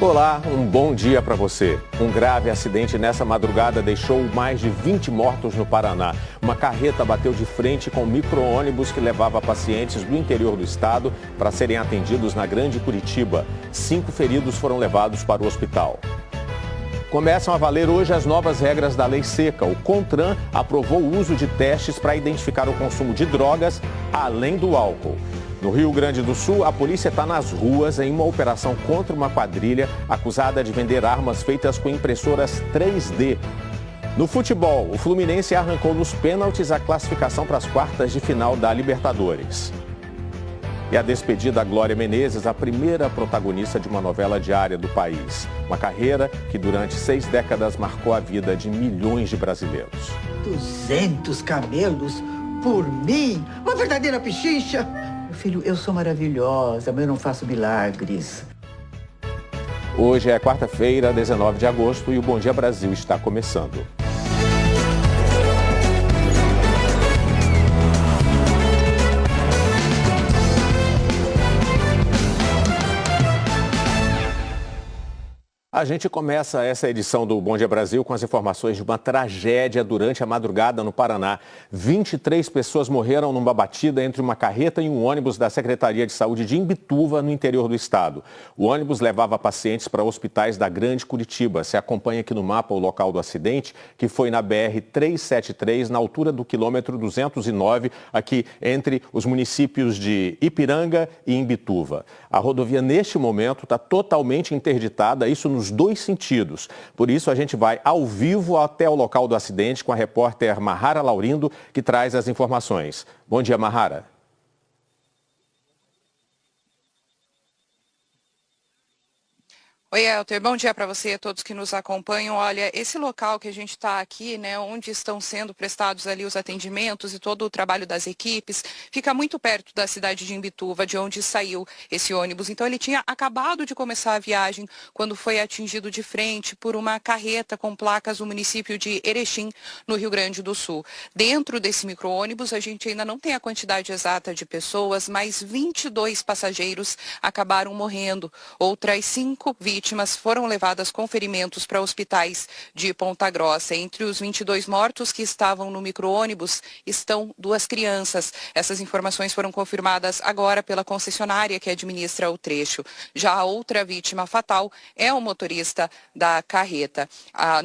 Olá, um bom dia para você. Um grave acidente nessa madrugada deixou mais de 20 mortos no Paraná. Uma carreta bateu de frente com um micro-ônibus que levava pacientes do interior do estado para serem atendidos na Grande Curitiba. 5 feridos foram levados para o hospital. Começam a valer hoje as novas regras da Lei Seca. O CONTRAN aprovou o uso de testes para identificar o consumo de drogas, além do álcool. No Rio Grande do Sul, a polícia está nas ruas em uma operação contra uma quadrilha acusada de vender armas feitas com impressoras 3D. No futebol, o Fluminense arrancou nos pênaltis a classificação para as quartas de final da Libertadores. E a despedida da Glória Menezes, a primeira protagonista de uma novela diária do país. Uma carreira que durante 6 décadas marcou a vida de milhões de brasileiros. 200 camelos por mim? Uma verdadeira pechincha. Meu filho, eu sou maravilhosa, mas eu não faço milagres. Hoje é quarta-feira, 19 de agosto, e o Bom Dia Brasil está começando. A gente começa essa edição do Bom Dia Brasil com as informações de uma tragédia durante a madrugada no Paraná. 23 pessoas morreram numa batida entre uma carreta e um ônibus da Secretaria de Saúde de Imbituva, no interior do estado. O ônibus levava pacientes para hospitais da Grande Curitiba. Se acompanha aqui no mapa o local do acidente, que foi na BR-373, na altura do quilômetro 209, aqui entre os municípios de Ipiranga e Imbituva. A rodovia, neste momento, está totalmente interditada, isso nos 2 sentidos. Por isso, a gente vai ao vivo até o local do acidente com a repórter Mahara Laurindo, que traz as informações. Bom dia, Mahara. Oi, Elter. Bom dia para você e a todos que nos acompanham. Olha, esse local que a gente está aqui, né, onde estão sendo prestados ali os atendimentos e todo o trabalho das equipes, fica muito perto da cidade de Imbituva, de onde saiu esse ônibus. Então, ele tinha acabado de começar a viagem quando foi atingido de frente por uma carreta com placas do município de Erechim, no Rio Grande do Sul. Dentro desse micro-ônibus, a gente ainda não tem a quantidade exata de pessoas, mas 22 passageiros acabaram morrendo. Outras 5 vítimas foram levadas com ferimentos para hospitais de Ponta Grossa. Entre os 22 mortos que estavam no micro-ônibus estão 2 crianças. Essas informações foram confirmadas agora pela concessionária que administra o trecho. Já a outra vítima fatal é o motorista da carreta.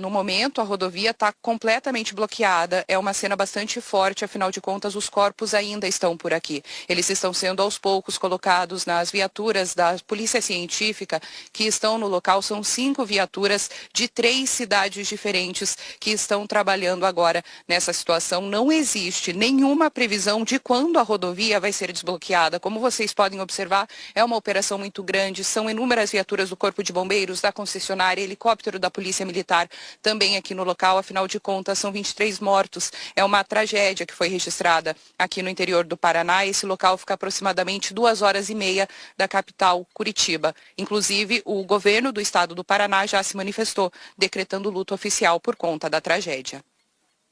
No momento, a rodovia está completamente bloqueada. É uma cena bastante forte, afinal de contas, os corpos ainda estão por aqui. Eles estão sendo aos poucos colocados nas viaturas da Polícia Científica que estão no local. São 5 viaturas de 3 cidades diferentes que estão trabalhando agora nessa situação. Não existe nenhuma previsão de quando a rodovia vai ser desbloqueada. Como vocês podem observar, é uma operação muito grande. São inúmeras viaturas do Corpo de Bombeiros, da concessionária, helicóptero da Polícia Militar também aqui no local. Afinal de contas, são 23 mortos. É uma tragédia que foi registrada aqui no interior do Paraná. Esse local fica aproximadamente 2h30 da capital, Curitiba. Inclusive, o governo do estado do Paraná já se manifestou, decretando luto oficial por conta da tragédia.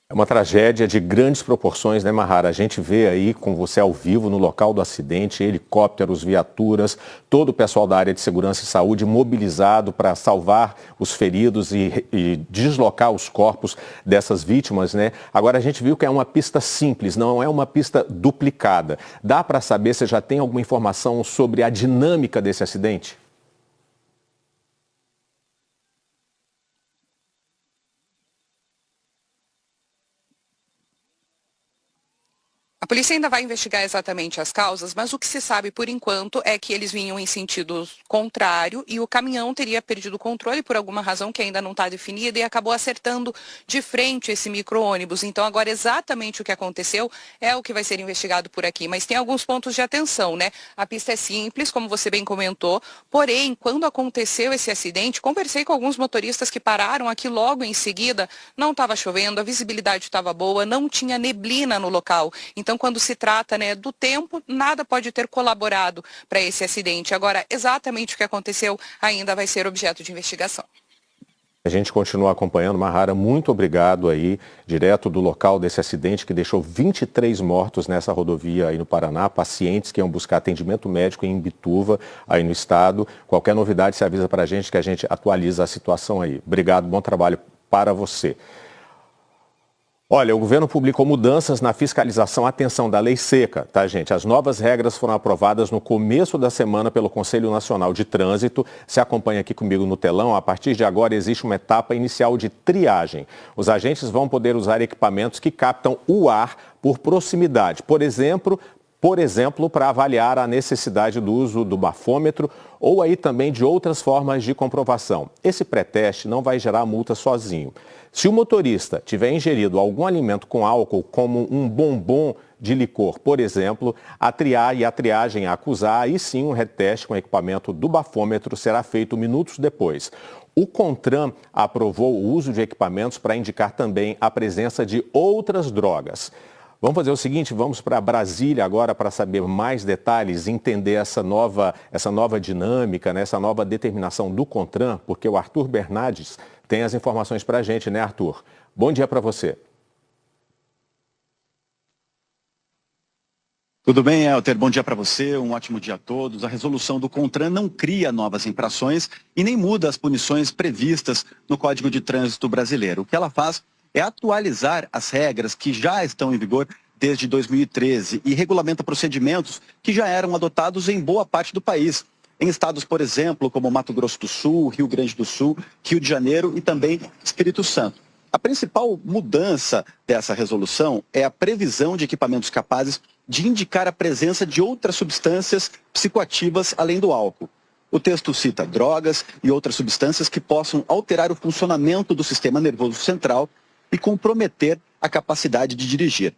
É uma tragédia de grandes proporções, né, Mahara? A gente vê aí com você ao vivo no local do acidente, helicópteros, viaturas, todo o pessoal da área de segurança e saúde mobilizado para salvar os feridos e deslocar os corpos dessas vítimas, né? Agora a gente viu que é uma pista simples, não é uma pista duplicada. Dá para saber se já tem alguma informação sobre a dinâmica desse acidente? A polícia ainda vai investigar exatamente as causas, mas o que se sabe por enquanto é que eles vinham em sentido contrário e o caminhão teria perdido o controle por alguma razão que ainda não está definida e acabou acertando de frente esse micro-ônibus. Então agora exatamente o que aconteceu é o que vai ser investigado por aqui, mas tem alguns pontos de atenção, né? A pista é simples, como você bem comentou, porém, quando aconteceu esse acidente, conversei com alguns motoristas que pararam aqui logo em seguida, não estava chovendo, a visibilidade estava boa, não tinha neblina no local. Então, quando se trata, né, do tempo, nada pode ter colaborado para esse acidente. Agora, exatamente o que aconteceu ainda vai ser objeto de investigação. A gente continua acompanhando. Mahara, muito obrigado aí, direto do local desse acidente que deixou 23 mortos nessa rodovia aí no Paraná, pacientes que iam buscar atendimento médico em Imbituva, aí no estado. Qualquer novidade, você avisa para a gente que a gente atualiza a situação aí. Obrigado, bom trabalho para você. Olha, o governo publicou mudanças na fiscalização, atenção, da lei seca, tá, gente? As novas regras foram aprovadas no começo da semana pelo Conselho Nacional de Trânsito. Se acompanha aqui comigo no telão, a partir de agora existe uma etapa inicial de triagem. Os agentes vão poder usar equipamentos que captam o ar por proximidade. Por exemplo, para avaliar a necessidade do uso do bafômetro ou aí também de outras formas de comprovação. Esse pré-teste não vai gerar multa sozinho. Se o motorista tiver ingerido algum alimento com álcool, como um bombom de licor, por exemplo, a triagem a acusar, aí sim um reteste com equipamento do bafômetro será feito minutos depois. O CONTRAN aprovou o uso de equipamentos para indicar também a presença de outras drogas. Vamos fazer o seguinte, vamos para Brasília agora para saber mais detalhes, entender essa nova dinâmica, né, essa nova determinação do CONTRAN, porque o Arthur Bernardes tem as informações para a gente, né, Arthur? Bom dia para você. Tudo bem, Elter? Bom dia para você, um ótimo dia a todos. A resolução do CONTRAN não cria novas infrações e nem muda as punições previstas no Código de Trânsito brasileiro. O que ela faz é atualizar as regras que já estão em vigor desde 2013 e regulamenta procedimentos que já eram adotados em boa parte do país. Em estados, por exemplo, como Mato Grosso do Sul, Rio Grande do Sul, Rio de Janeiro e também Espírito Santo. A principal mudança dessa resolução é a previsão de equipamentos capazes de indicar a presença de outras substâncias psicoativas além do álcool. O texto cita drogas e outras substâncias que possam alterar o funcionamento do sistema nervoso central e comprometer a capacidade de dirigir.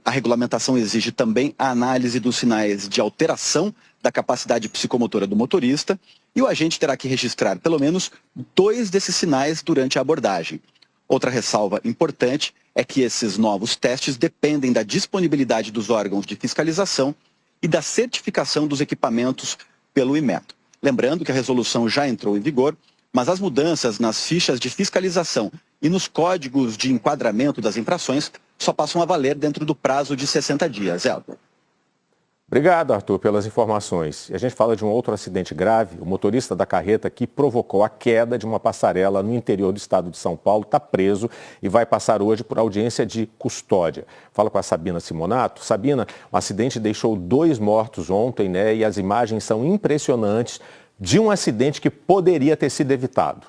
A regulamentação exige também a análise dos sinais de alteração da capacidade psicomotora do motorista e o agente terá que registrar pelo menos 2 desses sinais durante a abordagem. Outra ressalva importante é que esses novos testes dependem da disponibilidade dos órgãos de fiscalização e da certificação dos equipamentos pelo Inmetro. Lembrando que a resolução já entrou em vigor, mas as mudanças nas fichas de fiscalização e nos códigos de enquadramento das infrações só passam a valer dentro do prazo de 60 dias. Elton. Obrigado, Arthur, pelas informações. E a gente fala de um outro acidente grave. O motorista da carreta que provocou a queda de uma passarela no interior do estado de São Paulo está preso e vai passar hoje por audiência de custódia. Fala com a Sabina Simonato. Sabina, o acidente deixou 2 mortos ontem, né? E as imagens são impressionantes de um acidente que poderia ter sido evitado.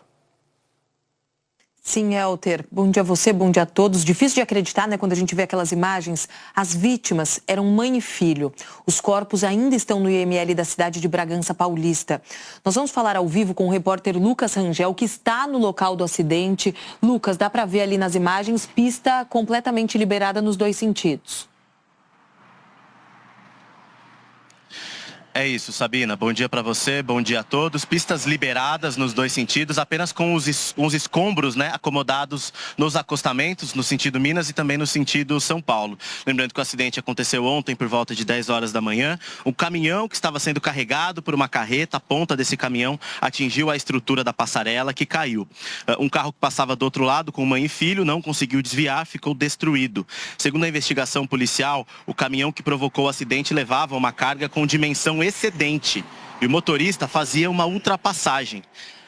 Sim, Elter. Bom dia a você, bom dia a todos. Difícil de acreditar, né, quando a gente vê aquelas imagens. As vítimas eram mãe e filho. Os corpos ainda estão no IML da cidade de Bragança Paulista. Nós vamos falar ao vivo com o repórter Lucas Rangel, que está no local do acidente. Lucas, dá para ver ali nas imagens, pista completamente liberada nos 2 sentidos. É isso, Sabina. Bom dia para você, bom dia a todos. Pistas liberadas nos 2 sentidos, apenas com os escombros, né, acomodados nos acostamentos, no sentido Minas e também no sentido São Paulo. Lembrando que o acidente aconteceu ontem por volta de 10 horas da manhã. Um caminhão que estava sendo carregado por uma carreta, a ponta desse caminhão atingiu a estrutura da passarela que caiu. Um carro que passava do outro lado com mãe e filho não conseguiu desviar, ficou destruído. Segundo a investigação policial, o caminhão que provocou o acidente levava uma carga com dimensão excedente e o motorista fazia uma ultrapassagem.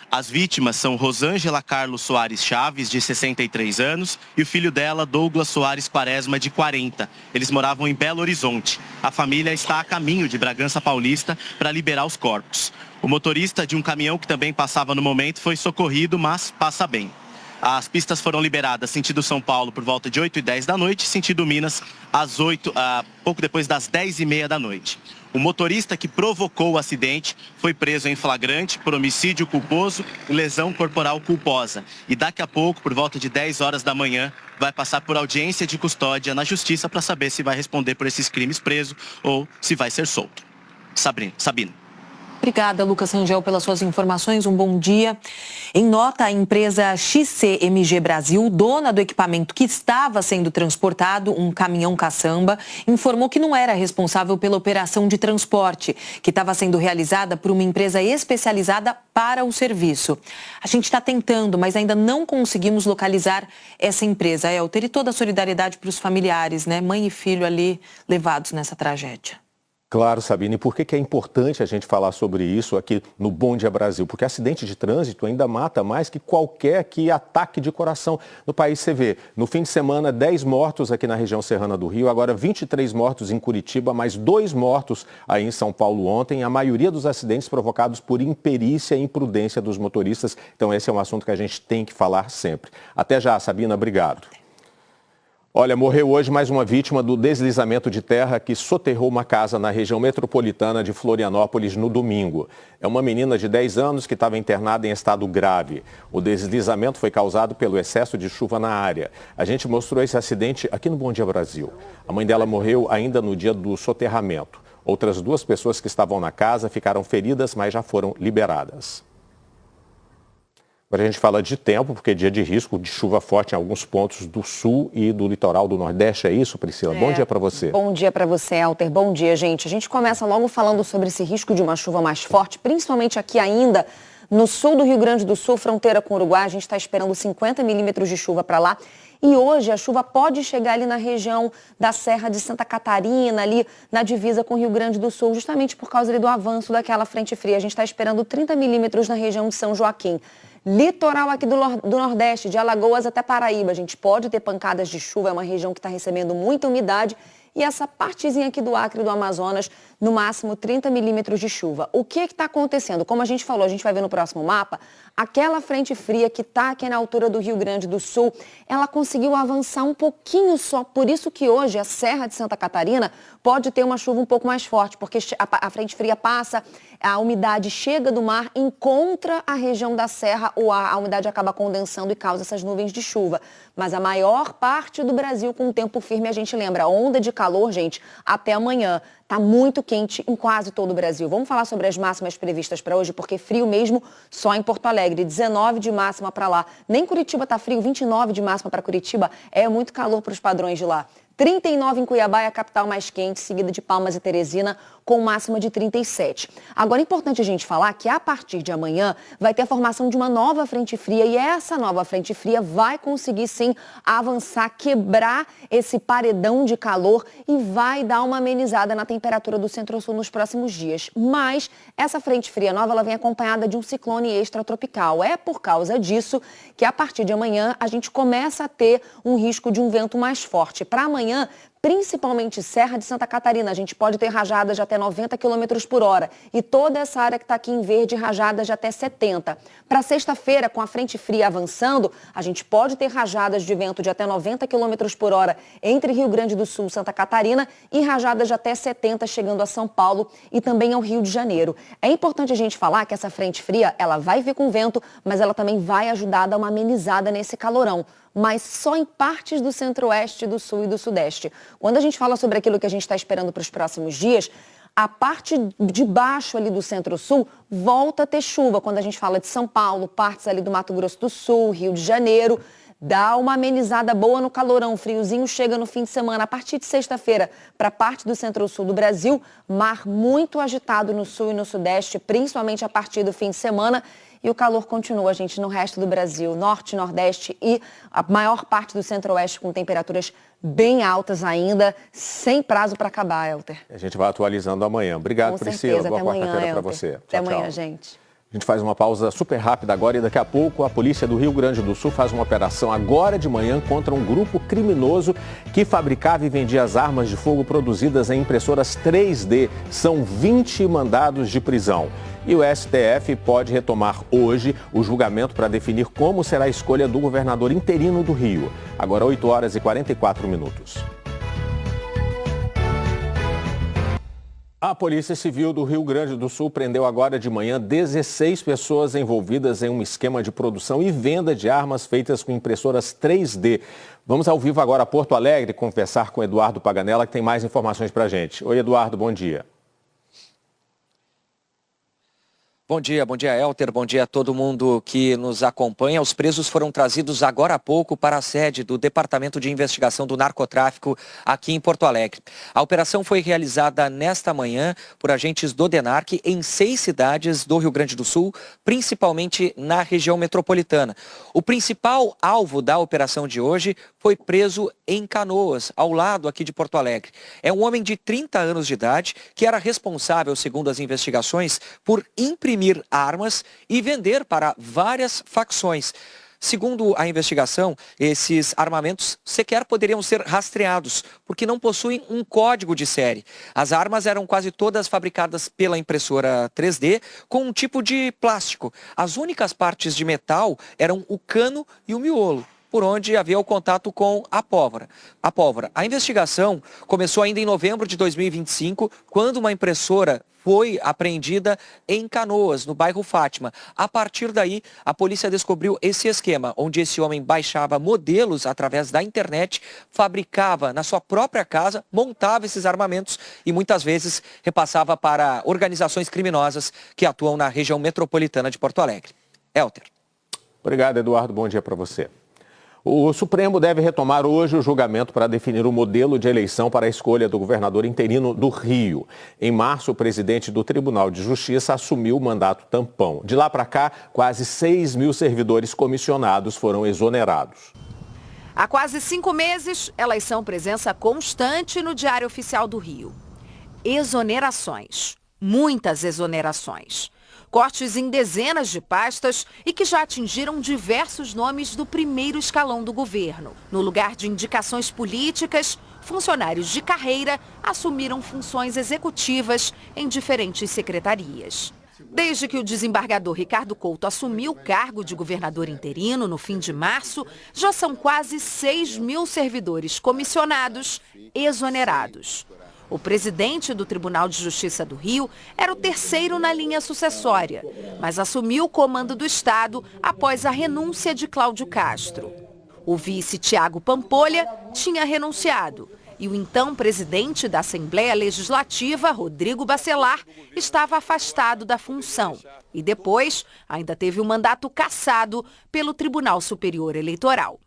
As vítimas são Rosângela Carlos Soares Chaves, de 63 anos, e o filho dela, Douglas Soares Quaresma, de 40. Eles moravam em Belo Horizonte. A família está a caminho de Bragança Paulista para liberar os corpos. O motorista de um caminhão que também passava no momento foi socorrido, mas passa bem. As pistas foram liberadas sentido São Paulo por volta de 8h10 da noite, sentido Minas pouco depois das 10h30 da noite. O motorista que provocou o acidente foi preso em flagrante por homicídio culposo e lesão corporal culposa. E daqui a pouco, por volta de 10 horas da manhã, vai passar por audiência de custódia na justiça para saber se vai responder por esses crimes preso ou se vai ser solto. Sabina. Obrigada, Lucas Rangel, pelas suas informações. Um bom dia. Em nota, a empresa XCMG Brasil, dona do equipamento que estava sendo transportado, um caminhão caçamba, informou que não era responsável pela operação de transporte, que estava sendo realizada por uma empresa especializada para o serviço. A gente está tentando, mas ainda não conseguimos localizar essa empresa. Elter, e toda a solidariedade para os familiares, né? Mãe e filho ali levados nessa tragédia. Claro, Sabine, e por que é importante a gente falar sobre isso aqui no Bom Dia Brasil? Porque acidente de trânsito ainda mata mais que qualquer ataque de coração no país. Você vê, no fim de semana, 10 mortos aqui na região serrana do Rio, agora 23 mortos em Curitiba, mais 2 mortos aí em São Paulo ontem. A maioria dos acidentes provocados por imperícia e imprudência dos motoristas. Então esse é um assunto que a gente tem que falar sempre. Até já, Sabina, obrigado. Olha, morreu hoje mais uma vítima do deslizamento de terra que soterrou uma casa na região metropolitana de Florianópolis no domingo. É uma menina de 10 anos que estava internada em estado grave. O deslizamento foi causado pelo excesso de chuva na área. A gente mostrou esse acidente aqui no Bom Dia Brasil. A mãe dela morreu ainda no dia do soterramento. Outras 2 pessoas que estavam na casa ficaram feridas, mas já foram liberadas. Agora a gente fala de tempo, porque é dia de risco de chuva forte em alguns pontos do sul e do litoral do Nordeste. É isso, Priscila? Bom dia para você. Bom dia para você, Elter. Bom dia, gente. A gente começa logo falando sobre esse risco de uma chuva mais forte, principalmente aqui ainda no sul do Rio Grande do Sul, fronteira com o Uruguai. A gente está esperando 50 milímetros de chuva para lá. E hoje a chuva pode chegar ali na região da Serra de Santa Catarina, ali na divisa com o Rio Grande do Sul, justamente por causa ali do avanço daquela frente fria. A gente está esperando 30 milímetros na região de São Joaquim. Litoral aqui do Nordeste, de Alagoas até Paraíba, a gente pode ter pancadas de chuva, é uma região que está recebendo muita umidade. E essa partezinha aqui do Acre e do Amazonas, no máximo 30 milímetros de chuva. O que está acontecendo? Como a gente falou, a gente vai ver no próximo mapa, aquela frente fria que está aqui na altura do Rio Grande do Sul, ela conseguiu avançar um pouquinho só. Por isso que hoje a Serra de Santa Catarina pode ter uma chuva um pouco mais forte, porque a frente fria passa, a umidade chega do mar, encontra a região da serra, a umidade acaba condensando e causa essas nuvens de chuva. Mas a maior parte do Brasil com tempo firme, a gente lembra, onda de calor, gente, até amanhã. Está muito quente em quase todo o Brasil. Vamos falar sobre as máximas previstas para hoje, porque frio mesmo só em Porto Alegre, 19 de máxima para lá. Nem Curitiba está frio, 29 de máxima para Curitiba, é muito calor para os padrões de lá. 39 em Cuiabá é a capital mais quente, seguida de Palmas e Teresina, com máxima de 37. Agora, é importante a gente falar que a partir de amanhã vai ter a formação de uma nova frente fria e essa nova frente fria vai conseguir sim avançar, quebrar esse paredão de calor e vai dar uma amenizada na temperatura do Centro-Sul nos próximos dias. Mas essa frente fria nova ela vem acompanhada de um ciclone extratropical. É por causa disso que a partir de amanhã a gente começa a ter um risco de um vento mais forte. Para amanhã, principalmente Serra de Santa Catarina, a gente pode ter rajadas de até 90 km por hora. E toda essa área que está aqui em verde, rajadas de até 70. Para sexta-feira, com a frente fria avançando, a gente pode ter rajadas de vento de até 90 km por hora entre Rio Grande do Sul e Santa Catarina e rajadas de até 70 chegando a São Paulo e também ao Rio de Janeiro. É importante a gente falar que essa frente fria, ela vai vir com vento, mas ela também vai ajudar a dar uma amenizada nesse calorão. Mas só em partes do centro-oeste, do sul e do sudeste. Quando a gente fala sobre aquilo que a gente está esperando para os próximos dias, a parte de baixo ali do centro-sul volta a ter chuva. Quando a gente fala de São Paulo, partes ali do Mato Grosso do Sul, Rio de Janeiro, dá uma amenizada boa no calorão. O friozinho chega no fim de semana. A partir de sexta-feira, para parte do centro-sul do Brasil, mar muito agitado no sul e no sudeste, principalmente a partir do fim de semana. E o calor continua, gente, no resto do Brasil, norte, nordeste e a maior parte do centro-oeste com temperaturas bem altas ainda, sem prazo para acabar, Elter. A gente vai atualizando amanhã. Obrigado, Priscila. Boa quarta-feira para você. Até amanhã, gente. A gente faz uma pausa super rápida agora e daqui a pouco a polícia do Rio Grande do Sul faz uma operação agora de manhã contra um grupo criminoso que fabricava e vendia as armas de fogo produzidas em impressoras 3D. São 20 mandados de prisão. E o STF pode retomar hoje o julgamento para definir como será a escolha do governador interino do Rio. Agora 8 horas e 44 minutos. A Polícia Civil do Rio Grande do Sul prendeu agora de manhã 16 pessoas envolvidas em um esquema de produção e venda de armas feitas com impressoras 3D. Vamos ao vivo agora a Porto Alegre conversar com Eduardo Paganella, que tem mais informações para a gente. Oi, Eduardo, bom dia. Bom dia, Elter, bom dia a todo mundo que nos acompanha. Os presos foram trazidos agora há pouco para a sede do Departamento de Investigação do Narcotráfico aqui em Porto Alegre. A operação foi realizada nesta manhã por agentes do DENARC em 6 cidades do Rio Grande do Sul, principalmente na região metropolitana. O principal alvo da operação de hoje foi preso em Canoas, ao lado aqui de Porto Alegre. É um homem de 30 anos de idade que era responsável, segundo as investigações, por imprimir armas e vender para várias facções. Segundo a investigação, esses armamentos sequer poderiam ser rastreados, porque não possuem um código de série. As armas eram quase todas fabricadas pela impressora 3D com um tipo de plástico. As únicas partes de metal eram o cano e o miolo, por onde havia o contato com a pólvora. A investigação começou ainda em novembro de 2025, quando uma impressora foi apreendida em Canoas, no bairro Fátima. A partir daí, a polícia descobriu esse esquema, onde esse homem baixava modelos através da internet, fabricava na sua própria casa, montava esses armamentos e muitas vezes repassava para organizações criminosas que atuam na região metropolitana de Porto Alegre. Elter. Obrigado, Eduardo. Bom dia para você. O Supremo deve retomar hoje o julgamento para definir o modelo de eleição para a escolha do governador interino do Rio. Em março, o presidente do Tribunal de Justiça assumiu o mandato tampão. De lá para cá, quase 6 mil servidores comissionados foram exonerados. Há quase 5 meses, elas são presença constante no Diário Oficial do Rio. Exonerações. Muitas exonerações. Cortes em dezenas de pastas e que já atingiram diversos nomes do primeiro escalão do governo. No lugar de indicações políticas, funcionários de carreira assumiram funções executivas em diferentes secretarias. Desde que o desembargador Ricardo Couto assumiu o cargo de governador interino no fim de março, já são quase 6 mil servidores comissionados exonerados. O presidente do Tribunal de Justiça do Rio era o terceiro na linha sucessória, mas assumiu o comando do Estado após a renúncia de Cláudio Castro. O vice Tiago Pampolha tinha renunciado e o então presidente da Assembleia Legislativa, Rodrigo Bacelar, estava afastado da função. E depois ainda teve o mandato cassado pelo Tribunal Superior Eleitoral.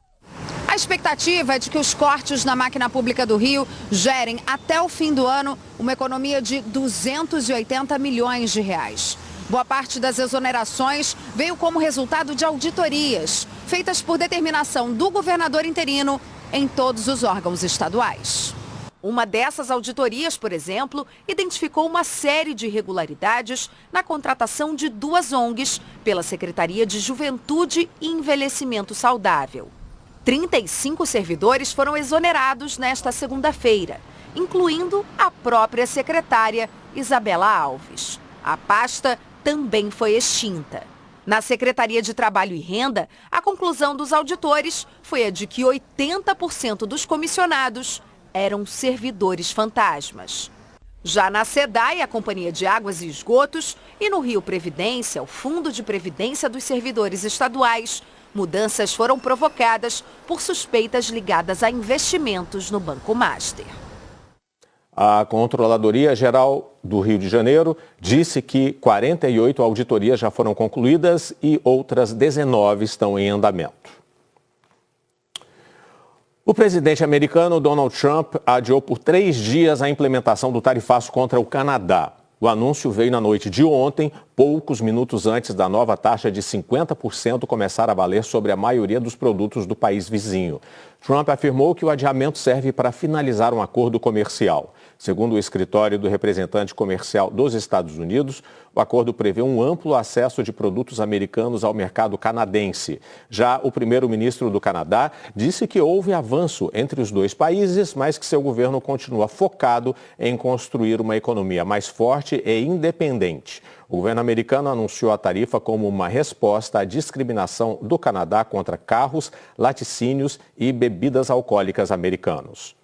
A expectativa é de que os cortes na máquina pública do Rio gerem até o fim do ano uma economia de 280 milhões de reais. Boa parte das exonerações veio como resultado de auditorias feitas por determinação do governador interino em todos os órgãos estaduais. Uma dessas auditorias, por exemplo, identificou uma série de irregularidades na contratação de 2 ONGs pela Secretaria de Juventude e Envelhecimento Saudável. 35 servidores foram exonerados nesta segunda-feira, incluindo a própria secretária Isabela Alves. A pasta também foi extinta. Na Secretaria de Trabalho e Renda, a conclusão dos auditores foi a de que 80% dos comissionados eram servidores fantasmas. Já na SEDAI, a Companhia de Águas e Esgotos, e no Rio Previdência, o Fundo de Previdência dos Servidores Estaduais, mudanças foram provocadas por suspeitas ligadas a investimentos no Banco Master. A Controladoria Geral do Rio de Janeiro disse que 48 auditorias já foram concluídas e outras 19 estão em andamento. O presidente americano Donald Trump adiou por 3 dias a implementação do tarifaço contra o Canadá. O anúncio veio na noite de ontem, poucos minutos antes da nova taxa de 50% começar a valer sobre a maioria dos produtos do país vizinho. Trump afirmou que o adiamento serve para finalizar um acordo comercial. Segundo o escritório do representante comercial dos Estados Unidos, o acordo prevê um amplo acesso de produtos americanos ao mercado canadense. Já o primeiro-ministro do Canadá disse que houve avanço entre os 2 países, mas que seu governo continua focado em construir uma economia mais forte e independente. O governo americano anunciou a tarifa como uma resposta à discriminação do Canadá contra carros, laticínios e bebidas alcoólicas americanos.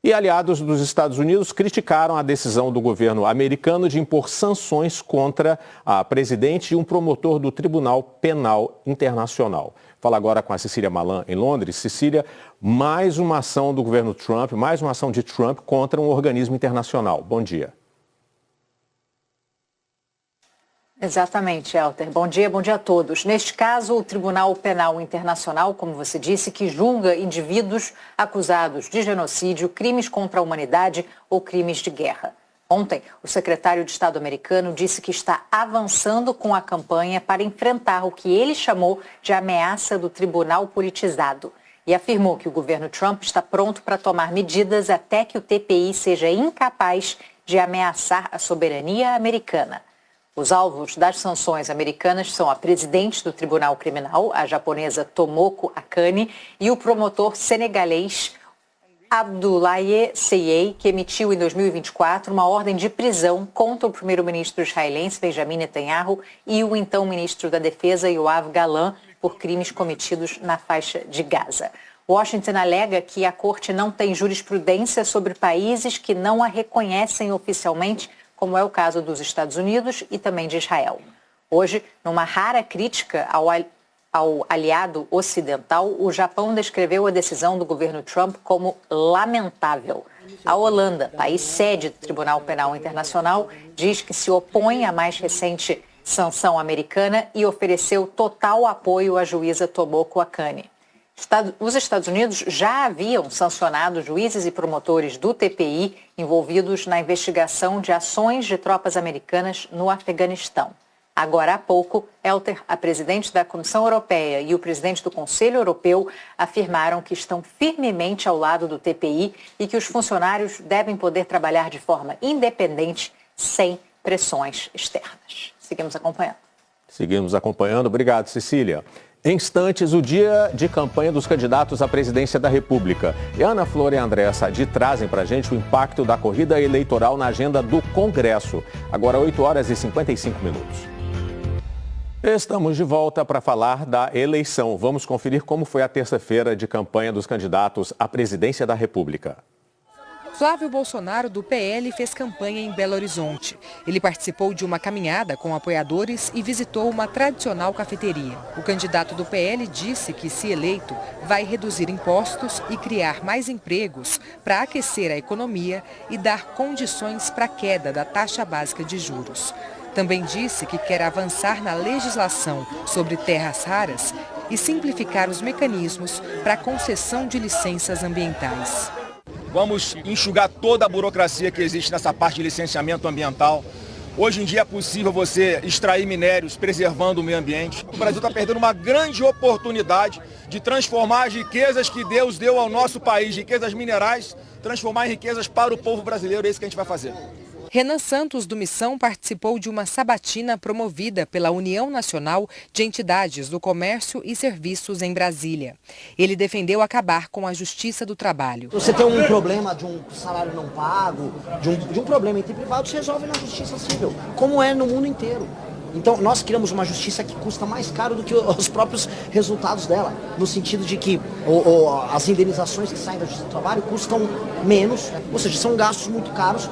E aliados dos Estados Unidos criticaram a decisão do governo americano de impor sanções contra a presidente e um promotor do Tribunal Penal Internacional. Fala agora com a Cecília Malan, em Londres. Cecília, mais uma ação do governo Trump, mais uma ação de Trump contra um organismo internacional. Bom dia. Exatamente, Elter. Bom dia a todos. Neste caso, o Tribunal Penal Internacional, como você disse, que julga indivíduos acusados de genocídio, crimes contra a humanidade ou crimes de guerra. Ontem, o secretário de Estado americano disse que está avançando com a campanha para enfrentar o que ele chamou de ameaça do tribunal politizado e afirmou que o governo Trump está pronto para tomar medidas até que o TPI seja incapaz de ameaçar a soberania americana. Os alvos das sanções americanas são a presidente do Tribunal Criminal, a japonesa Tomoko Akane, e o promotor senegalês Abdoulaye Seyei, que emitiu em 2024 uma ordem de prisão contra o primeiro-ministro israelense Benjamin Netanyahu e o então ministro da Defesa Yoav Gallant por crimes cometidos na faixa de Gaza. Washington alega que a corte não tem jurisprudência sobre países que não a reconhecem oficialmente, como é o caso dos Estados Unidos e também de Israel. Hoje, numa rara crítica ao aliado ocidental, o Japão descreveu a decisão do governo Trump como lamentável. A Holanda, país sede do Tribunal Penal Internacional, diz que se opõe à mais recente sanção americana e ofereceu total apoio à juíza Tomoko Akane. Os Estados Unidos já haviam sancionado juízes e promotores do TPI envolvidos na investigação de ações de tropas americanas no Afeganistão. Agora há pouco, Elter, a presidente da Comissão Europeia e o presidente do Conselho Europeu afirmaram que estão firmemente ao lado do TPI e que os funcionários devem poder trabalhar de forma independente, sem pressões externas. Seguimos acompanhando. Seguimos acompanhando. Obrigado, Cecília. Em instantes, o dia de campanha dos candidatos à presidência da República. E Ana Flor e Andréa Sadi trazem para a gente o impacto da corrida eleitoral na agenda do Congresso. Agora, 8h55. Estamos de volta para falar da eleição. Vamos conferir como foi a terça-feira de campanha dos candidatos à presidência da República. Flávio Bolsonaro, do PL, fez campanha em Belo Horizonte. Ele participou de uma caminhada com apoiadores e visitou uma tradicional cafeteria. O candidato do PL disse que, se eleito, vai reduzir impostos e criar mais empregos para aquecer a economia e dar condições para a queda da taxa básica de juros. Também disse que quer avançar na legislação sobre terras raras e simplificar os mecanismos para a concessão de licenças ambientais. Vamos enxugar toda a burocracia que existe nessa parte de licenciamento ambiental. Hoje em dia é possível você extrair minérios preservando o meio ambiente. O Brasil está perdendo uma grande oportunidade de transformar as riquezas que Deus deu ao nosso país, riquezas minerais, transformar em riquezas para o povo brasileiro. É isso que a gente vai fazer. Renan Santos, do Missão, participou de uma sabatina promovida pela União Nacional de Entidades do Comércio e Serviços em Brasília. Ele defendeu acabar com a justiça do trabalho. Você tem um problema de um salário não pago, de um problema entre privados, resolve na justiça civil, como é no mundo inteiro. Então, nós criamos uma justiça que custa mais caro do que os próprios resultados dela, no sentido de que as indenizações que saem da justiça do trabalho custam menos, ou seja, são gastos muito caros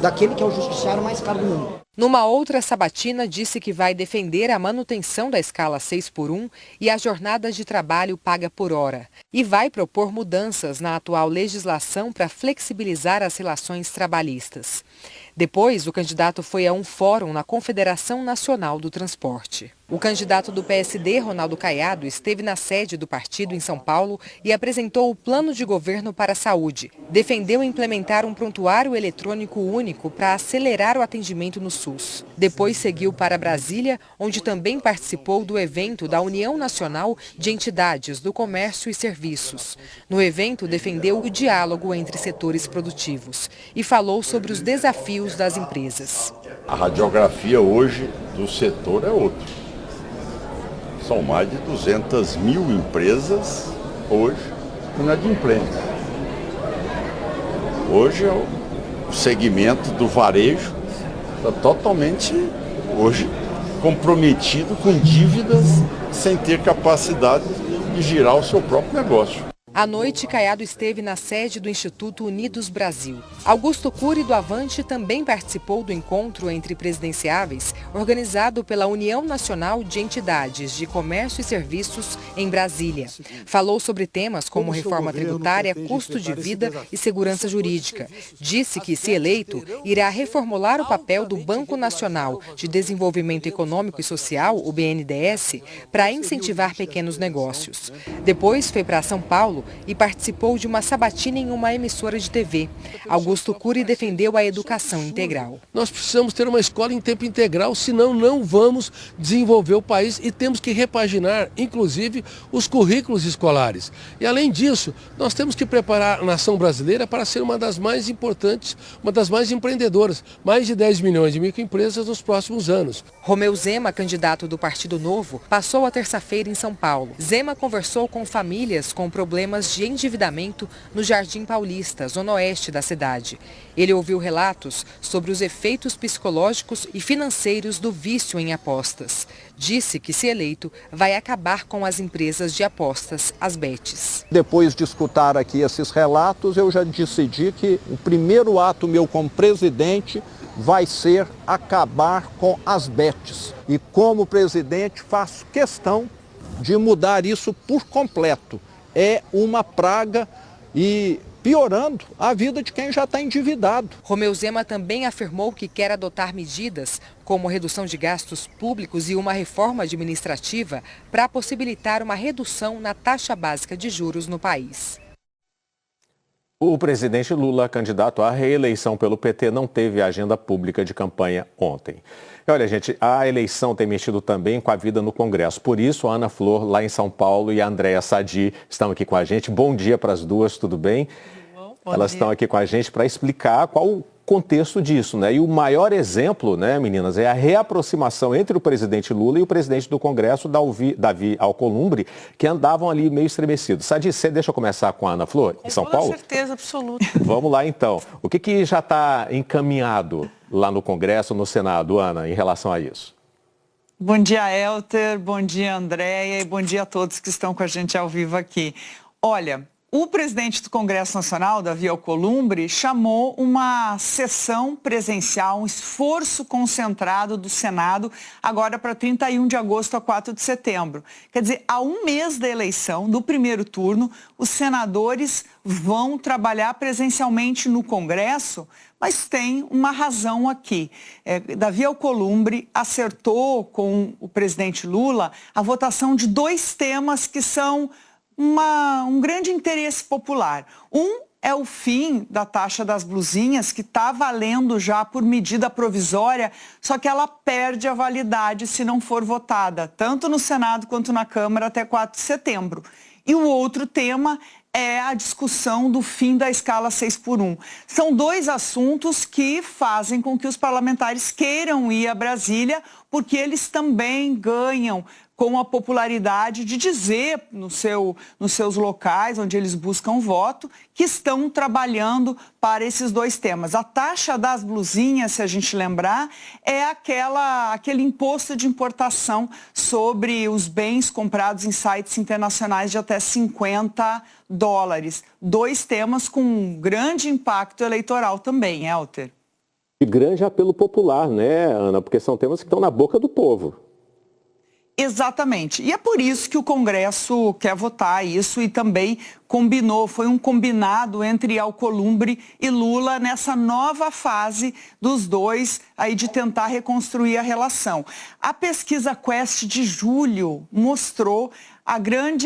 daquele que é o judiciário mais caro do mundo. Numa outra sabatina, disse que vai defender a manutenção da escala 6x1 e a jornada de trabalho paga por hora. E vai propor mudanças na atual legislação para flexibilizar as relações trabalhistas. Depois, o candidato foi a um fórum na Confederação Nacional do Transporte. O candidato do PSD, Ronaldo Caiado, esteve na sede do partido em São Paulo e apresentou o plano de governo para a saúde. Defendeu implementar um prontuário eletrônico único para acelerar o atendimento no SUS. Depois seguiu para Brasília, onde também participou do evento da União Nacional de Entidades do Comércio e Serviços. No evento, defendeu o diálogo entre setores produtivos e falou sobre os desafios das empresas. A radiografia hoje do setor é outra. São mais de 200 mil empresas hoje inadimplentes. Hoje o segmento do varejo está totalmente hoje comprometido com dívidas sem ter capacidade de girar o seu próprio negócio. À noite, Caiado esteve na sede do Instituto Unidos Brasil. Augusto Cury, do Avante, também participou do encontro entre presidenciáveis, organizado pela União Nacional de Entidades de Comércio e Serviços em Brasília. Falou sobre temas como reforma tributária, custo de vida e segurança jurídica. Disse que, se eleito, irá reformular o papel do Banco Nacional de Desenvolvimento Econômico e Social, o BNDES, para incentivar pequenos negócios. Depois foi para São Paulo e participou de uma sabatina em uma emissora de TV. Augusto Cury defendeu a educação integral. Nós precisamos ter uma escola em tempo integral, senão não vamos desenvolver o país e temos que repaginar, inclusive, os currículos escolares. E, além disso, nós temos que preparar a nação brasileira para ser uma das mais importantes, uma das mais empreendedoras, mais de 10 milhões de microempresas nos próximos anos. Romeu Zema, candidato do Partido Novo, passou a terça-feira em São Paulo. Zema conversou com famílias com problemas de endividamento no Jardim Paulista, zona oeste da cidade. Ele ouviu relatos sobre os efeitos psicológicos e financeiros do vício em apostas. Disse que, se eleito, vai acabar com as empresas de apostas, as bets. Depois de escutar aqui esses relatos, eu já decidi que o primeiro ato meu como presidente vai ser acabar com as bets. E como presidente faço questão de mudar isso por completo. É uma praga e piorando a vida de quem já está endividado. Romeu Zema também afirmou que quer adotar medidas como redução de gastos públicos e uma reforma administrativa para possibilitar uma redução na taxa básica de juros no país. O presidente Lula, candidato à reeleição pelo PT, não teve agenda pública de campanha ontem. E olha, gente, a eleição tem mexido também com a vida no Congresso. Por isso, a Ana Flor, lá em São Paulo, e a Andréa Sadi estão aqui com a gente. Bom dia para as duas, tudo bem? Elas estão aqui com a gente para explicar qual o contexto disso, né? E o maior exemplo, né, meninas, é a reaproximação entre o presidente Lula e o presidente do Congresso, Davi Alcolumbre, que andavam ali meio estremecidos. Sadi, você deixa eu começar com a Ana Flor, em São Paulo? Com certeza absoluta. Vamos lá, então. O que já está encaminhado lá no Congresso, no Senado, Ana, em relação a isso? Bom dia, Elter. Bom dia, Andréia. E bom dia a todos que estão com a gente ao vivo aqui. Olha, o presidente do Congresso Nacional, Davi Alcolumbre, chamou uma sessão presencial, um esforço concentrado do Senado, agora para 31 de agosto a 4 de setembro. Quer dizer, há um mês da eleição, do primeiro turno, os senadores vão trabalhar presencialmente no Congresso, mas tem uma razão aqui. Davi Alcolumbre acertou com o presidente Lula a votação de dois temas que são um grande interesse popular. Um é o fim da taxa das blusinhas, que está valendo já por medida provisória, só que ela perde a validade se não for votada, tanto no Senado quanto na Câmara até 4 de setembro. E o outro tema é a discussão do fim da escala 6x1. São dois assuntos que fazem com que os parlamentares queiram ir a Brasília, porque eles também ganham com a popularidade de dizer nos seus locais, onde eles buscam voto, que estão trabalhando para esses dois temas. A taxa das blusinhas, se a gente lembrar, é aquele imposto de importação sobre os bens comprados em sites internacionais de até $50. Dois temas com um grande impacto eleitoral também, Elter. E grande apelo popular, né, Ana? Porque são temas que estão na boca do povo. Exatamente. E é por isso que o Congresso quer votar isso e também combinou, foi um combinado entre Alcolumbre e Lula nessa nova fase dos dois aí de tentar reconstruir a relação. A pesquisa Quest de julho mostrou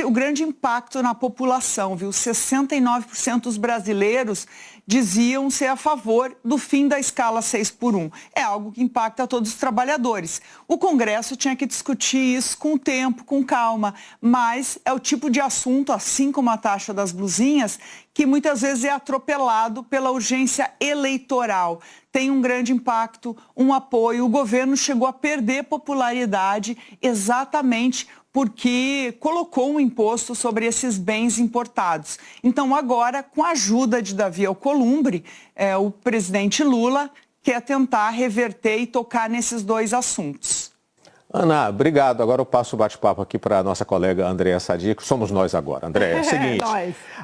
o grande impacto na população, viu? 69% dos brasileiros diziam ser a favor do fim da escala 6x1. É algo que impacta todos os trabalhadores. O Congresso tinha que discutir isso com tempo, com calma, mas é o tipo de assunto, assim como a taxa das blusinhas, que muitas vezes é atropelado pela urgência eleitoral. Tem um grande impacto, um apoio. O governo chegou a perder popularidade exatamente porque colocou um imposto sobre esses bens importados. Então, agora, com a ajuda de Davi Alcolumbre, o presidente Lula quer tentar reverter e tocar nesses dois assuntos. Ana, obrigado. Agora eu passo o bate-papo aqui para a nossa colega Andréa Sadi, que somos nós agora. Andréa, é o seguinte,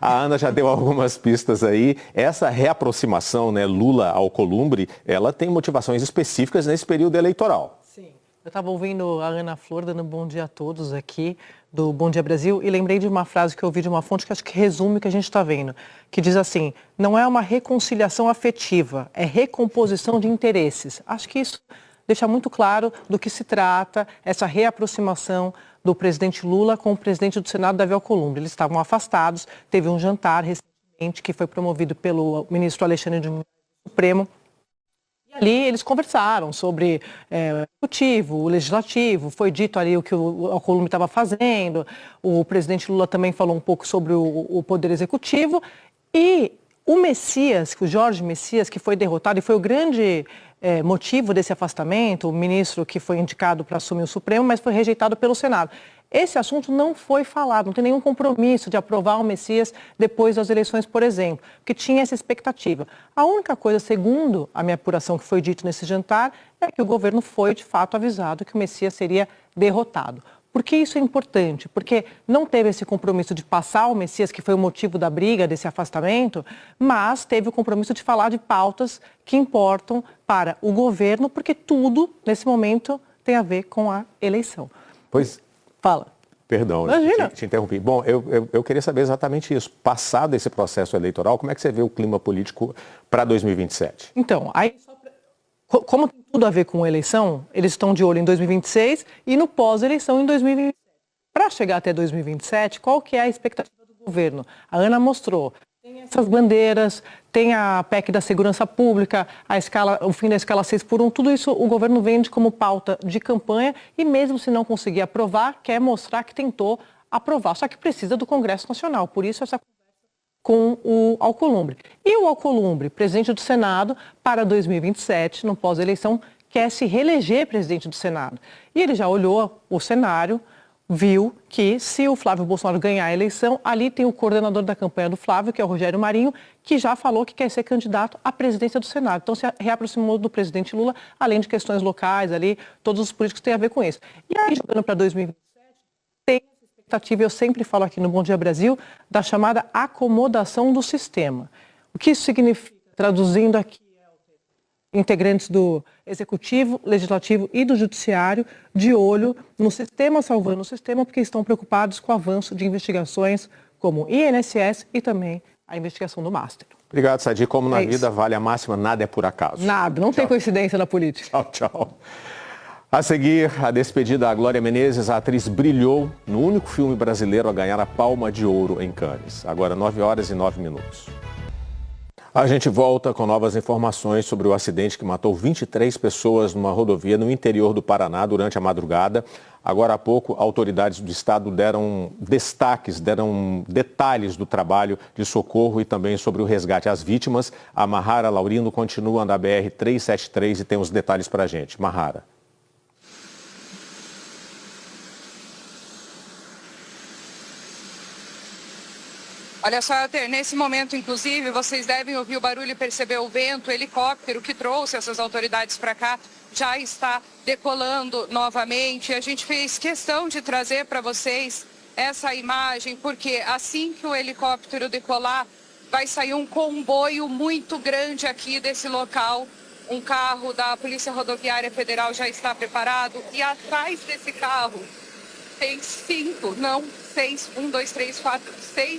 a Ana já deu algumas pistas aí. Essa reaproximação, né, Lula-Alcolumbre, ela tem motivações específicas nesse período eleitoral. Sim. Eu estava ouvindo a Ana Flor dando um bom dia a todos aqui do Bom Dia Brasil e lembrei de uma frase que eu ouvi de uma fonte que acho que resume o que a gente está vendo, que diz assim, não é uma reconciliação afetiva, é recomposição de interesses. Acho que isso deixa muito claro do que se trata essa reaproximação do presidente Lula com o presidente do Senado, Davi Alcolumbre. Eles estavam afastados, teve um jantar recentemente que foi promovido pelo ministro Alexandre de Moraes do Supremo. E ali eles conversaram sobre o executivo, o legislativo, foi dito ali o que o Alcolumbre estava fazendo, o presidente Lula também falou um pouco sobre o poder executivo e o Messias, o Jorge Messias, que foi derrotado e foi o grande motivo desse afastamento, o ministro que foi indicado para assumir o Supremo, mas foi rejeitado pelo Senado. Esse assunto não foi falado, não tem nenhum compromisso de aprovar o Messias depois das eleições, por exemplo, porque tinha essa expectativa. A única coisa, segundo a minha apuração que foi dito nesse jantar, é que o governo foi, de fato, avisado que o Messias seria derrotado. Por que isso é importante? Porque não teve esse compromisso de passar o Messias, que foi o motivo da briga, desse afastamento, mas teve o compromisso de falar de pautas que importam para o governo, porque tudo, nesse momento, tem a ver com a eleição. Pois... Fala. Perdão, te interrompi. Bom, eu queria saber exatamente isso. Passado esse processo eleitoral, como é que você vê o clima político para 2027? Então, aí, como tem tudo a ver com a eleição, eles estão de olho em 2026 e no pós-eleição em 2027. Para chegar até 2027, qual que é a expectativa do governo? A Ana mostrou. Tem essas bandeiras, tem a PEC da segurança pública, o fim da escala 6x1, tudo isso o governo vende como pauta de campanha e mesmo se não conseguir aprovar, quer mostrar que tentou aprovar, só que precisa do Congresso Nacional, por isso essa conversa com o Alcolumbre. E o Alcolumbre, presidente do Senado, para 2027, no pós-eleição, quer se reeleger presidente do Senado. E ele já olhou o cenário, viu que se o Flávio Bolsonaro ganhar a eleição, ali tem o coordenador da campanha do Flávio, que é o Rogério Marinho, que já falou que quer ser candidato à presidência do Senado. Então se reaproximou do presidente Lula, além de questões locais ali, todos os políticos têm a ver com isso. E aí, jogando para 2027, tem essa expectativa, eu sempre falo aqui no Bom Dia Brasil, da chamada acomodação do sistema. O que isso significa? Traduzindo aqui, integrantes do Executivo, Legislativo e do Judiciário de olho no sistema, salvando o sistema, porque estão preocupados com o avanço de investigações como INSS e também a investigação do Master. Obrigado, Sadi. Como na vida vale a máxima, nada é por acaso. Nada, não tem coincidência na política. Tchau, tchau. A seguir, a despedida da Glória Menezes, a atriz brilhou no único filme brasileiro a ganhar a Palma de Ouro em Cannes. Agora 9h09. A gente volta com novas informações sobre o acidente que matou 23 pessoas numa rodovia no interior do Paraná durante a madrugada. Agora há pouco, autoridades do estado deram detalhes do trabalho de socorro e também sobre o resgate às vítimas. A Mahara Laurindo continua na BR-373 e tem os detalhes para a gente. Mahara. Olha só, Alter, nesse momento, inclusive, vocês devem ouvir o barulho e perceber o vento, o helicóptero que trouxe essas autoridades para cá já está decolando novamente. A gente fez questão de trazer para vocês essa imagem, porque assim que o helicóptero decolar, vai sair um comboio muito grande aqui desse local. Um carro da Polícia Rodoviária Federal já está preparado e atrás desse carro tem 6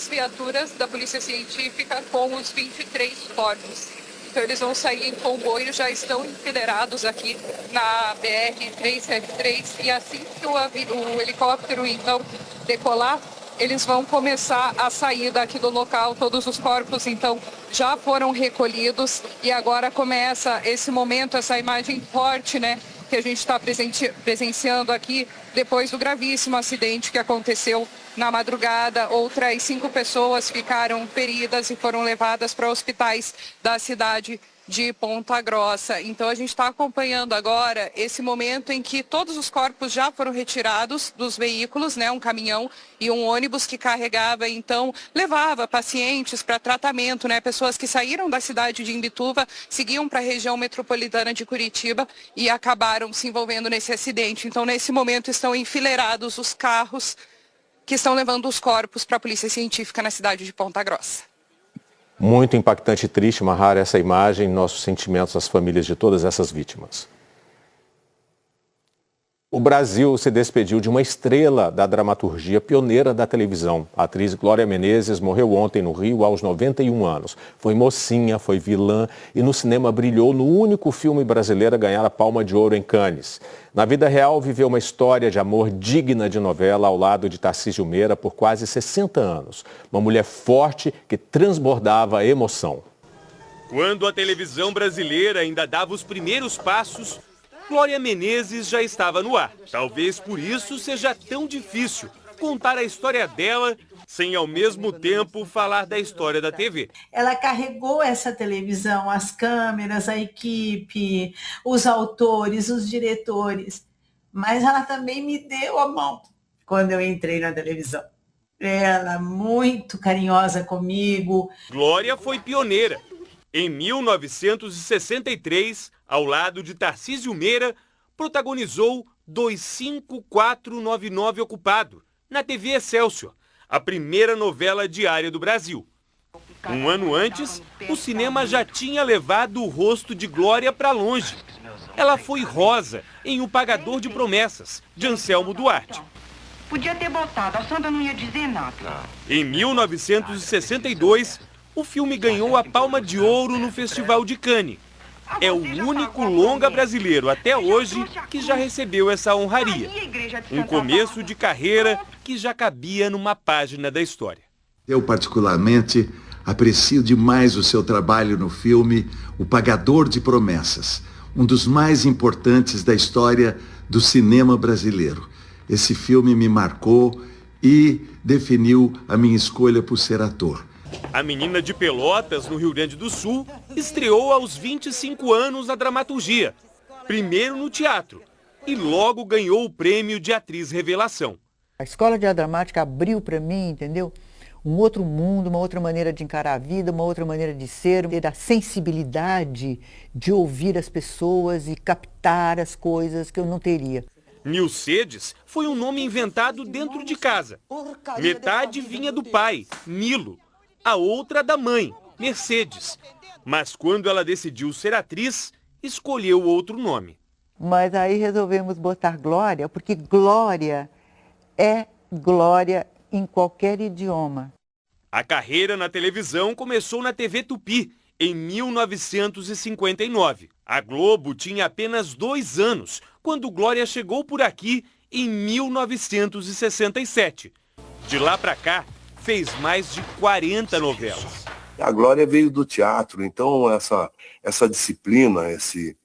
viaturas da Polícia Científica com os 23 corpos. Então eles vão sair em comboio, já estão enfileirados aqui na BR-373 e assim que o helicóptero então decolar, eles vão começar a sair daqui do local. Todos os corpos então já foram recolhidos e agora começa esse momento, essa imagem forte, né, que a gente está presenciando aqui depois do gravíssimo acidente que aconteceu na madrugada. Outras 5 pessoas ficaram feridas e foram levadas para hospitais da cidade de Ponta Grossa. Então a gente está acompanhando agora esse momento em que todos os corpos já foram retirados dos veículos, né? Um caminhão e um ônibus que carregava, então, levava pacientes para tratamento, né? Pessoas que saíram da cidade de Imbituva, seguiam para a região metropolitana de Curitiba e acabaram se envolvendo nesse acidente. Então, nesse momento, estão enfileirados os carros que estão levando os corpos para a Polícia Científica na cidade de Ponta Grossa. Muito impactante e triste, Mahara, essa imagem. Nossos sentimentos às famílias de todas essas vítimas. O Brasil se despediu de uma estrela da dramaturgia pioneira da televisão. A atriz Glória Menezes morreu ontem no Rio aos 91 anos. Foi mocinha, foi vilã e no cinema brilhou no único filme brasileiro a ganhar a Palma de Ouro em Cannes. Na vida real, viveu uma história de amor digna de novela ao lado de Tarcísio Meira por quase 60 anos. Uma mulher forte que transbordava a emoção. Quando a televisão brasileira ainda dava os primeiros passos, Glória Menezes já estava no ar. Talvez por isso seja tão difícil contar a história dela sem ao mesmo tempo falar da história da TV. Ela carregou essa televisão, as câmeras, a equipe, os autores, os diretores. Mas ela também me deu a mão quando eu entrei na televisão. Ela muito carinhosa comigo. Glória foi pioneira. Em 1963, ao lado de Tarcísio Meira, protagonizou 25499 Ocupado, na TV Excelsior, a primeira novela diária do Brasil. Um ano antes, o cinema já tinha levado o rosto de Glória para longe. Ela foi Rosa em O Pagador de Promessas, de Anselmo Duarte. Podia ter botado, a Sandra não ia dizer nada. Em 1962, o filme ganhou a Palma de Ouro no Festival de Cannes. É o único longa brasileiro até hoje que já recebeu essa honraria. Um começo de carreira que já cabia numa página da história. Eu particularmente aprecio demais o seu trabalho no filme O Pagador de Promessas, um dos mais importantes da história do cinema brasileiro. Esse filme me marcou e definiu a minha escolha por ser ator. A menina de Pelotas, no Rio Grande do Sul, estreou aos 25 anos na dramaturgia. Primeiro no teatro e logo ganhou o prêmio de atriz revelação. A escola de arte dramática abriu para mim, entendeu? Um outro mundo, uma outra maneira de encarar a vida, uma outra maneira de ser, ter a sensibilidade de ouvir as pessoas e captar as coisas que eu não teria. Nilcedes foi um nome inventado dentro de casa. Metade vinha do pai, Nilo. A outra da mãe, Mercedes. Mas quando ela decidiu ser atriz, escolheu outro nome. Mas aí resolvemos botar Glória, porque Glória é glória em qualquer idioma. A carreira na televisão começou na TV Tupi, em 1959. A Globo tinha apenas 2 anos, quando Glória chegou por aqui em 1967. De lá para cá, fez mais de 40 novelas. A Glória veio do teatro, então essa disciplina, esse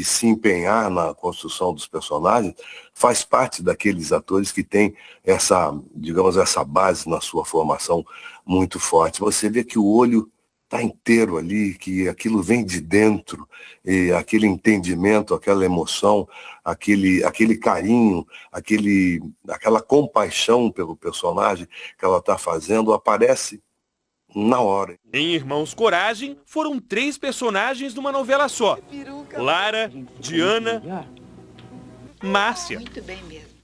se empenhar na construção dos personagens, faz parte daqueles atores que têm essa base na sua formação muito forte. Você vê que o olho está inteiro ali, que aquilo vem de dentro, e aquele entendimento, aquela emoção, aquele carinho, aquela compaixão pelo personagem que ela está fazendo, aparece na hora. Em Irmãos Coragem, foram 3 personagens numa novela só. Lara, Diana, Márcia.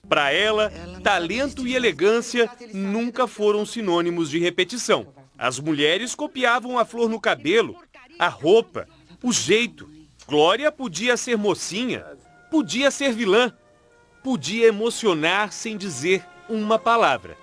Para ela, talento e elegância nunca foram sinônimos de repetição. As mulheres copiavam a flor no cabelo, a roupa, o jeito. Glória podia ser mocinha, podia ser vilã, podia emocionar sem dizer uma palavra.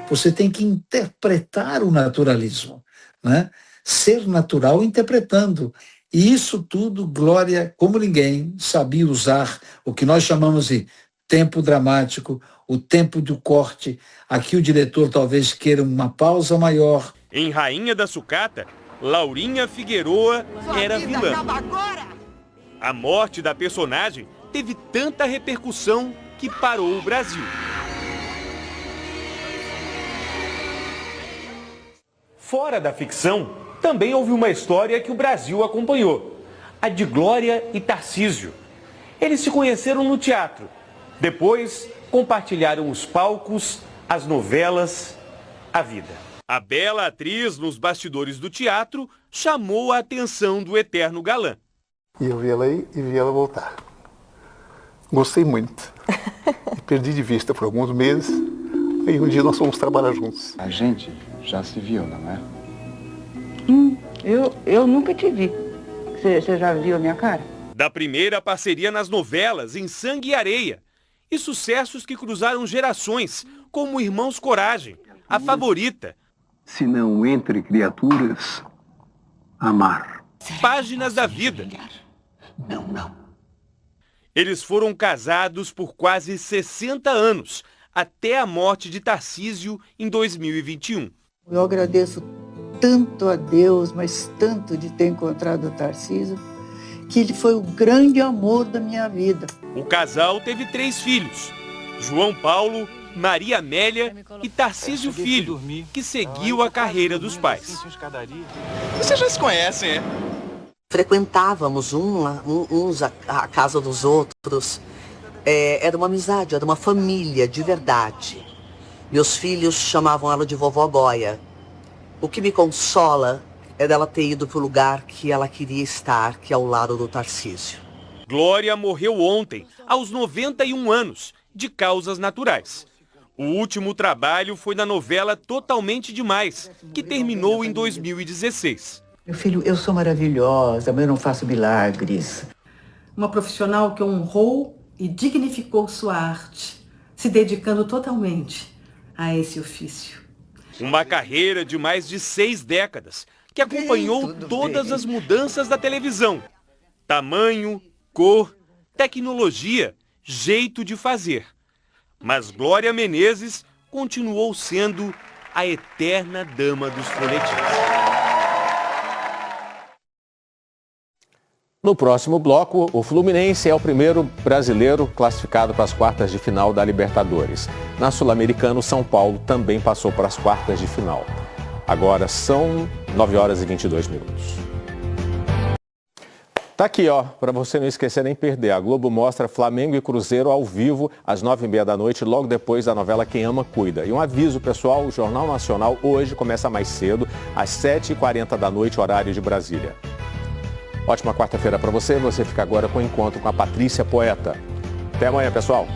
Você tem que interpretar o naturalismo, né? Ser natural interpretando. E isso tudo, Glória, como ninguém, sabia usar o que nós chamamos de tempo dramático, o tempo do corte. Aqui o diretor talvez queira uma pausa maior. Em Rainha da Sucata, Laurinha Figueroa era vilã. A morte da personagem teve tanta repercussão que parou o Brasil. Fora da ficção, também houve uma história que o Brasil acompanhou, a de Glória e Tarcísio. Eles se conheceram no teatro, depois compartilharam os palcos, as novelas, a vida. A bela atriz nos bastidores do teatro chamou a atenção do eterno galã. E eu vi ela ir e vi ela voltar. Gostei muito. E perdi de vista por alguns meses. E um dia nós fomos trabalhar juntos. A gente já se viu, não é? Eu nunca te vi. Você já viu a minha cara? Da primeira parceria nas novelas, em Sangue e Areia. E sucessos que cruzaram gerações, como Irmãos Coragem, A Favorita. Se não entre criaturas, amar. Páginas da Vida. Não. Eles foram casados por quase 60 anos, até a morte de Tarcísio em 2021. Eu agradeço tanto a Deus, mas tanto de ter encontrado o Tarcísio, que ele foi o grande amor da minha vida. O casal teve 3 filhos, João Paulo, Maria Amélia e Tarcísio Filho, que seguiu a carreira dos pais. Vocês já se conhecem, é? Frequentávamos uns a casa dos outros. Era uma amizade, era uma família de verdade. Meus filhos chamavam ela de vovó Goia. O que me consola é dela ter ido para o lugar que ela queria estar, que é ao lado do Tarcísio. Glória morreu ontem, aos 91 anos, de causas naturais. O último trabalho foi na novela Totalmente Demais, que terminou em 2016. Meu filho, eu sou maravilhosa, mas eu não faço milagres. Uma profissional que honrou e dignificou sua arte, se dedicando totalmente a esse ofício. Uma carreira de mais de 6 décadas, que acompanhou todas as mudanças da televisão. Tamanho, cor, tecnologia, jeito de fazer. Mas Glória Menezes continuou sendo a eterna dama dos folhetins. No próximo bloco, o Fluminense é o primeiro brasileiro classificado para as quartas de final da Libertadores. Na Sul-Americana, o São Paulo também passou para as quartas de final. Agora são 9 horas e 22 minutos. Tá aqui, ó, para você não esquecer nem perder. A Globo mostra Flamengo e Cruzeiro ao vivo às 9h30 da noite, logo depois da novela Quem Ama Cuida. E um aviso, pessoal, o Jornal Nacional hoje começa mais cedo, às 7h40 da noite, horário de Brasília. Ótima quarta-feira para você. Você fica agora com o encontro com a Patrícia Poeta. Até amanhã, pessoal.